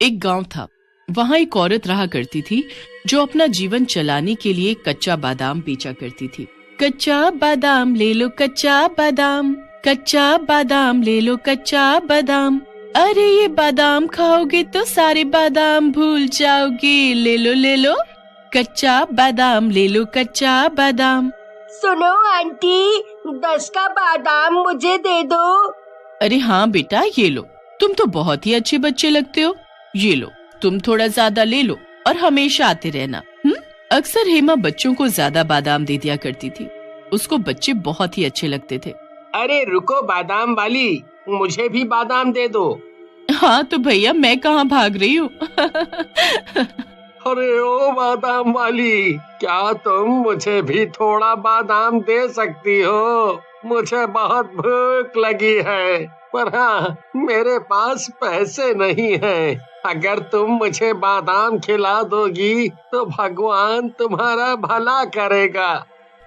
एक गांव था। वहां एक औरत रहा करती थी जो अपना जीवन चलाने के लिए कच्चा बादाम बेचा करती थी। कच्चा बादाम ले लो, कच्चा बादाम, कच्चा बादाम ले लो, कच्चा बादाम। अरे ये बादाम खाओगे तो सारे बादाम भूल जाओगे। ले लो ले लो, कच्चा बादाम ले लो, कच्चा बादाम। सुनो आंटी, 10 का बादाम मुझे दे दो। अरे हाँ बेटा, ये लो, तुम तो बहुत ही अच्छे बच्चे लगते हो। ये लो, तुम थोड़ा ज्यादा ले लो और हमेशा आते रहना। अक्सर हेमा बच्चों को ज्यादा बादाम दे दिया करती थी। उसको बच्चे बहुत ही अच्छे लगते थे। अरे रुको बादाम वाली, मुझे भी बादाम दे दो। हाँ तो भैया, मैं कहाँ भाग रही हूँ। अरे ओ बादाम वाली, क्या तुम मुझे भी थोड़ा बादाम दे सकती हो? मुझे बहुत भूख लगी है, पर हाँ, मेरे पास पैसे नहीं हैं। अगर तुम मुझे बादाम खिला दोगी तो भगवान तुम्हारा भला करेगा।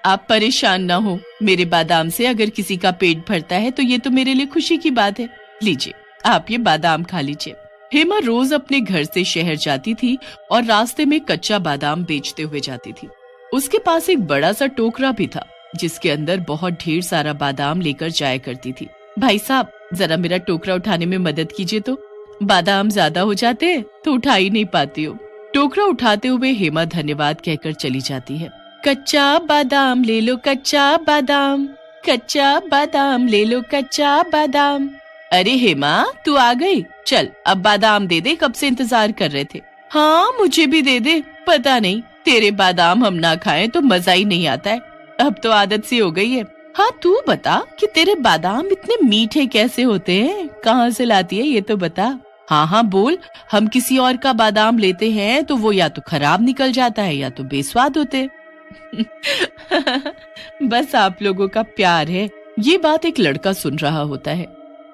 आप परेशान ना हो, मेरे बादाम से अगर किसी का पेट भरता है तो ये तो मेरे लिए खुशी की बात है। लीजिए, आप ये बादाम खा लीजिए। हेमा रोज अपने घर से शहर जाती थी और रास्ते में कच्चा बादाम बेचते हुए जाती थी। उसके पास एक बड़ा सा टोकरा भी था जिसके अंदर बहुत ढेर सारा बादाम लेकर जाया करती थी। भाई साहब, जरा मेरा टोकरा उठाने में मदद कीजिए, तो बादाम ज्यादा हो जाते हैं तो उठा ही नहीं पाती हूँ। टोकरा उठाते हुए हेमा धन्यवाद कहकर चली जाती है। कच्चा बादाम ले लो, कच्चा बादाम, कच्चा बादाम ले लो, कच्चा बादाम। अरे हेमा, तू आ गई? चल अब बादाम दे दे, कब से इंतजार कर रहे थे। हाँ मुझे भी दे दे, पता नहीं तेरे बादाम हम ना खाएं तो मजा ही नहीं आता है। अब तो आदत सी हो गई है। हाँ तू बता कि तेरे बादाम इतने मीठे कैसे होते हैं, कहाँ से लाती है ये तो बता। हाँ हाँ बोल, हम किसी और का बादाम लेते हैं तो वो या तो खराब निकल जाता है या तो बेस्वाद होते। बस आप लोगों का प्यार है। ये बात एक लड़का सुन रहा होता है।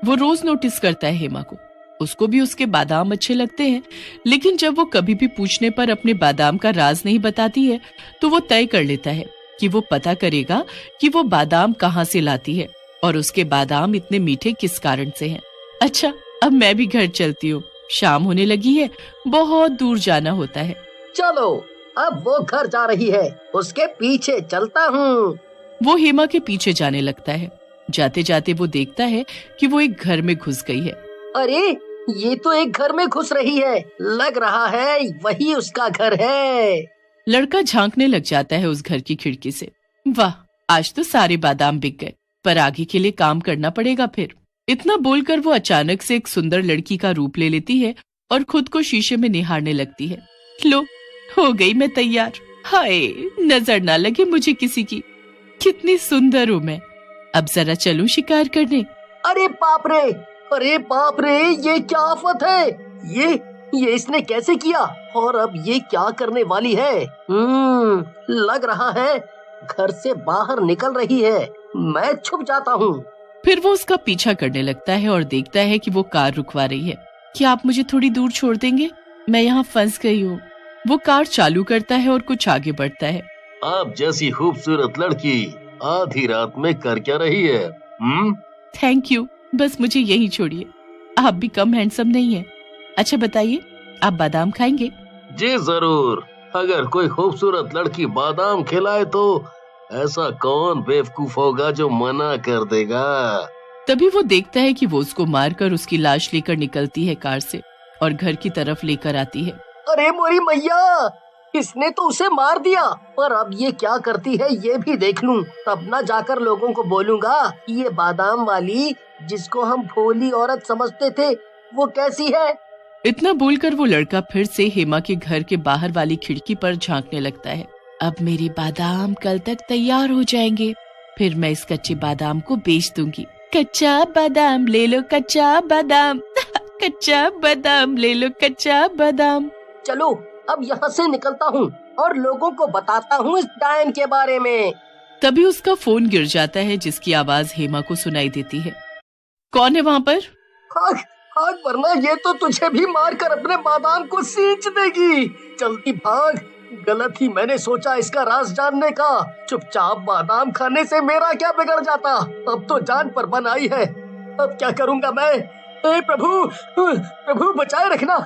वो रोज नोटिस करता है हेमा को। उसको भी उसके बादाम अच्छे लगते हैं, लेकिन जब वो कभी भी पूछने पर अपने बादाम का राज नहीं बताती है तो वो तय कर लेता है कि वो पता करेगा कि वो बादाम कहाँ से लाती है और उसके बादाम इतने मीठे किस कारण से हैं। अच्छा, अब मैं भी घर चलती हूँ, शाम होने लगी है, बहुत दूर जाना होता है। चलो, अब वो घर जा रही है, उसके पीछे चलता हूँ। वो हेमा के पीछे जाने लगता है। जाते जाते वो देखता है कि वो एक घर में घुस गई है। अरे ये तो एक घर में घुस रही है, लग रहा है वही उसका घर है। लड़का झांकने लग जाता है उस घर की खिड़की से। वाह, आज तो सारे बादाम बिक गए, पर आगे के लिए काम करना पड़ेगा फिर। इतना बोलकर वो अचानक से एक सुंदर लड़की का रूप ले लेती है और खुद को शीशे में निहारने लगती है। लो, हो गई मैं तैयार। हाय, नजर ना लगे मुझे किसी की, कितनी सुंदर हूँ मैं। अब जरा चलूं शिकार करने। अरे बाप रे, अरे बाप रे, ये क्या आफत है। ये इसने कैसे किया और अब ये क्या करने वाली है। लग रहा है घर से बाहर निकल रही है। मैं छुप जाता हूँ। फिर वो उसका पीछा करने लगता है और देखता है कि वो कार रुकवा रही है। क्या आप मुझे थोड़ी दूर छोड़ देंगे, मैं यहाँ फंस गई हूँ। वो कार चालू करता है और कुछ आगे बढ़ता है। आप जैसी खूबसूरत लड़की आधी रात में कर क्या रही है? थैंक यू, बस मुझे यही छोड़िए, आप भी कम हैंडसम नहीं है। अच्छा बताइए, आप बादाम खाएंगे? जी जरूर, अगर कोई खूबसूरत लड़की बादाम खिलाए तो ऐसा कौन बेवकूफ होगा जो मना कर देगा। तभी वो देखता है कि वो उसको मारकर उसकी लाश लेकर निकलती है कार से और घर की तरफ लेकर आती है। अरे मोरी मैया, इसने तो उसे मार दिया, पर अब ये क्या करती है ये भी देख लूं, तब ना जाकर लोगों को बोलूंगा ये बादाम वाली जिसको हम भोली औरत समझते थे वो कैसी है। इतना बोलकर वो लड़का फिर से हेमा के घर के बाहर वाली खिड़की पर झांकने लगता है। अब मेरे बादाम कल तक तैयार हो जाएंगे, फिर मैं इस कच्चे बादाम को बेच दूंगी। कच्चा बादाम ले लो, कच्चा बादाम, कच्चा बादाम ले लो, कच्चा बादाम। चलो अब यहाँ से निकलता हूँ और लोगों को बताता हूँ इस डायन के बारे में। तभी उसका फोन गिर जाता है जिसकी आवाज हेमा को सुनाई देती है। कौन है वहाँ पर? आग, आग, वरना ये तो तुझे भी मारकर अपने बादाम को सींच देगी। जल्दी भाग, गलत ही मैंने सोचा इसका राज जानने का। चुपचाप बादाम खाने से मेरा क्या बिगड़ जाता, अब तो जान पर बन आई है। अब क्या करूँगा मैं? हे प्रभु, प्रभु बचाए रखना,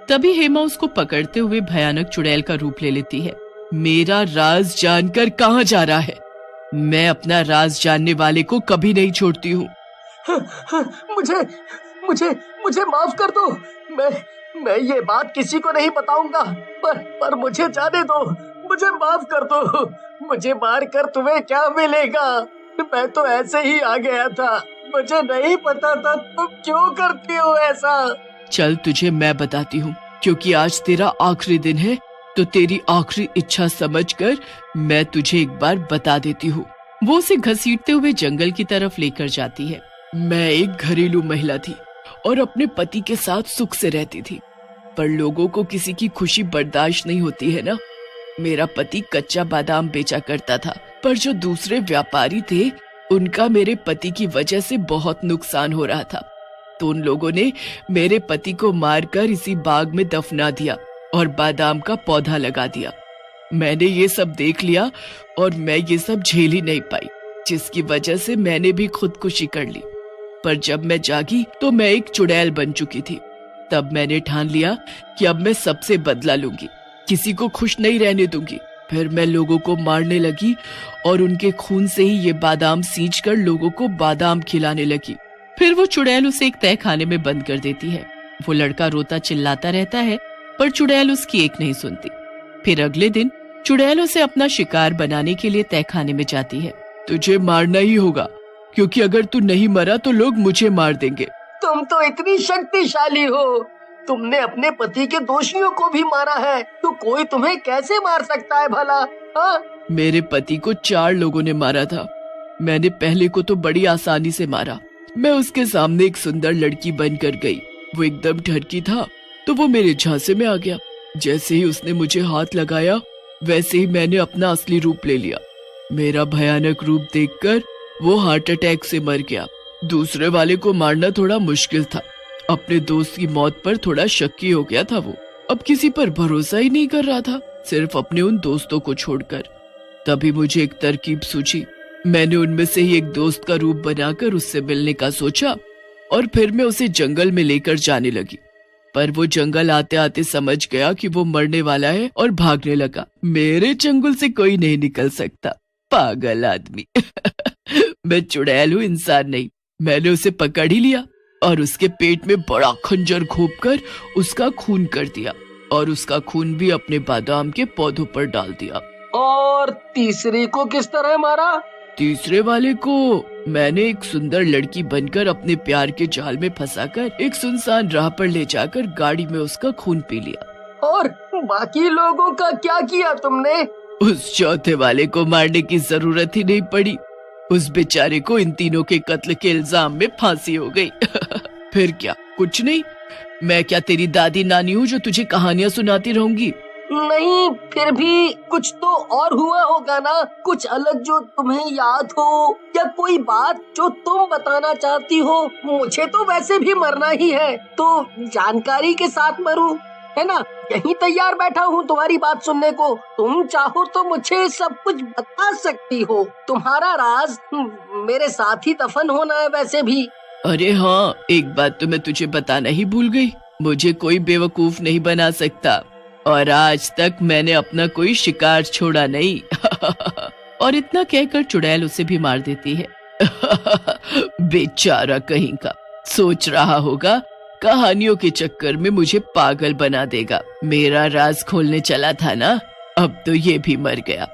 तभी हेमा उसको पकड़ते हुए भयानक चुड़ैल का रूप ले लेती है। मेरा राज जानकर कहाँ जा रहा है? मैं अपना राज जानने वाले को कभी नहीं छोड़ती हूँ। मुझे मुझे मुझे माफ कर दो। मैं ये बात किसी को नहीं बताऊंगा, पर मुझे जाने दो। मुझे माफ कर दो। मुझे मार कर तुम्हें क्या मिलेगा? मैं तो ऐसे ही आ गया था। मुझे नहीं पता था तुम क्यों करती हो ऐसा। चल तुझे मैं बताती हूँ, क्योंकि आज तेरा आखिरी दिन है, तो तेरी आखिरी इच्छा समझकर मैं तुझे एक बार बता देती हूँ। वो उसे घसीटते हुए जंगल की तरफ लेकर जाती है। मैं एक घरेलू महिला थी और अपने पति के साथ सुख से रहती थी, पर लोगों को किसी की खुशी बर्दाश्त नहीं होती है ना। मेरा पति कच्चा बादाम बेचा करता था, पर जो दूसरे व्यापारी थे उनका मेरे पति की वजह से बहुत नुकसान हो रहा था, तो उन लोगों ने मेरे पति को मारकर इसी बाग में दफना दिया और बादाम का पौधा लगा दिया। मैंने ये सब देख लिया और मैं ये सब झेल ही नहीं पाई, जिसकी वजह से मैंने भी खुदकुशी कर ली। पर जब मैं जागी तो मैं एक चुड़ैल बन चुकी थी। तब मैंने ठान लिया कि अब मैं सबसे बदला लूंगी, किसी को खुश नहीं रहने दूंगी। फिर मैं लोगों को मारने लगी और उनके खून से ही ये बादाम सींचकर लोगों को बादाम खिलाने लगी। फिर वो चुड़ैल उसे एक तहखाने में बंद कर देती है। वो लड़का रोता चिल्लाता रहता है, पर चुड़ैल उसकी एक नहीं सुनती। फिर अगले दिन चुड़ैल उसे अपना शिकार बनाने के लिए तहखाने में जाती है। तुझे मारना ही होगा, क्योंकि अगर तू नहीं मरा तो लोग मुझे मार देंगे। तुम तो इतनी शक्तिशाली हो। तुमने अपने पति के दोषियों को भी मारा है, तो कोई तुम्हें कैसे मार सकता है भला? हाँ? मेरे पति को 4 लोगों ने मारा था। मैंने पहले को तो बड़ी आसानी से मारा। मैं उसके सामने एक सुंदर लड़की बनकर गई। वो एकदम ठरकी था, तो वो मेरे झांसे में आ गया। जैसे ही उसने मुझे हाथ लगाया, वैसे ही मैंने अपना असली रूप ले लिया। मेरा भयानक रूप देखकर वो हार्ट अटैक से मर गया। दूसरे वाले को मारना थोड़ा मुश्किल था। अपने दोस्त की मौत पर थोड़ा शक्की हो गया था वो। अब किसी पर भरोसा ही नहीं कर रहा था, सिर्फ अपने उन दोस्तों को छोड़कर। तभी मुझे एक तरकीब सूझी। मैंने उनमें से ही एक दोस्त का रूप बनाकर उससे मिलने का सोचा और फिर मैं उसे जंगल में लेकर जाने लगी। पर वो जंगल आते आते समझ गया कि वो मरने वाला है और भागने लगा। मेरे चंगुल से कोई नहीं निकल सकता, पागल आदमी। मैं चुड़ैल हूँ, इंसान नहीं। मैंने उसे पकड़ ही लिया और उसके पेट में बड़ा खंजर घोंपकर उसका खून कर दिया और उसका खून भी अपने बादाम के पौधों पर डाल दिया। और तीसरे को किस तरह मारा? तीसरे वाले को मैंने एक सुंदर लड़की बनकर अपने प्यार के जाल में फंसाकर एक सुनसान राह पर ले जाकर गाड़ी में उसका खून पी लिया। और बाकी लोगों का क्या किया तुमने? उस चौथे वाले को मारने की जरूरत ही नहीं पड़ी। उस बेचारे को इन तीनों के कत्ल के इल्जाम में फांसी हो गई। फिर क्या, कुछ नहीं। मैं क्या तेरी दादी नानी हूँ जो तुझे कहानियाँ सुनाती रहूंगी? नहीं, फिर भी कुछ तो और हुआ होगा ना, कुछ अलग जो तुम्हें याद हो, या कोई बात जो तुम बताना चाहती हो। मुझे तो वैसे भी मरना ही है, तो जानकारी के साथ मरूं, है ना? यहीं तैयार बैठा हूँ तुम्हारी बात सुनने को। तुम चाहो तो मुझे सब कुछ बता सकती हो। तुम्हारा राज मेरे साथ ही दफन होना है वैसे भी। अरे हाँ, एक बात तो मैं तुझे बताना ही भूल गई। मुझे कोई बेवकूफ नहीं बना सकता और आज तक मैंने अपना कोई शिकार छोड़ा नहीं। और इतना कहकर चुड़ैल उसे भी मार देती है। बेचारा कहीं का, सोच रहा होगा कहानियों के चक्कर में मुझे पागल बना देगा। मेरा राज खोलने चला था ना, अब तो ये भी मर गया।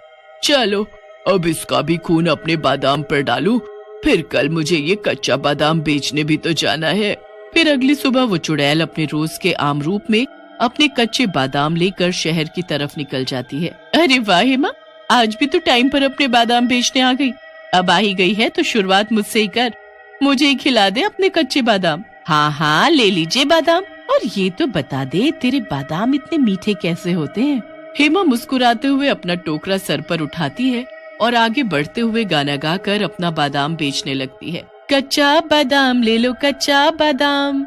चलो अब इसका भी खून अपने बादाम पर डालूं, फिर कल मुझे ये कच्चा बादाम बेचने भी तो जाना है। फिर अगली सुबह वो चुड़ैल अपने रोज के आम रूप में अपने कच्चे बादाम लेकर शहर की तरफ निकल जाती है। अरे वाह हेमा, आज भी तो टाइम पर अपने बादाम बेचने आ गई। अब आ ही गई है तो शुरुआत मुझसे ही कर। मुझे ही खिला दे अपने कच्चे बादाम। हाँ हाँ, ले लीजिए बादाम। और ये तो बता दे, तेरे बादाम इतने मीठे कैसे होते हैं? हेमा मुस्कुराते हुए अपना टोकरा सर पर उठाती है और आगे बढ़ते हुए गाना गाकर अपना बादाम बेचने लगती है। कच्चा बादाम ले लो, कच्चा बादाम,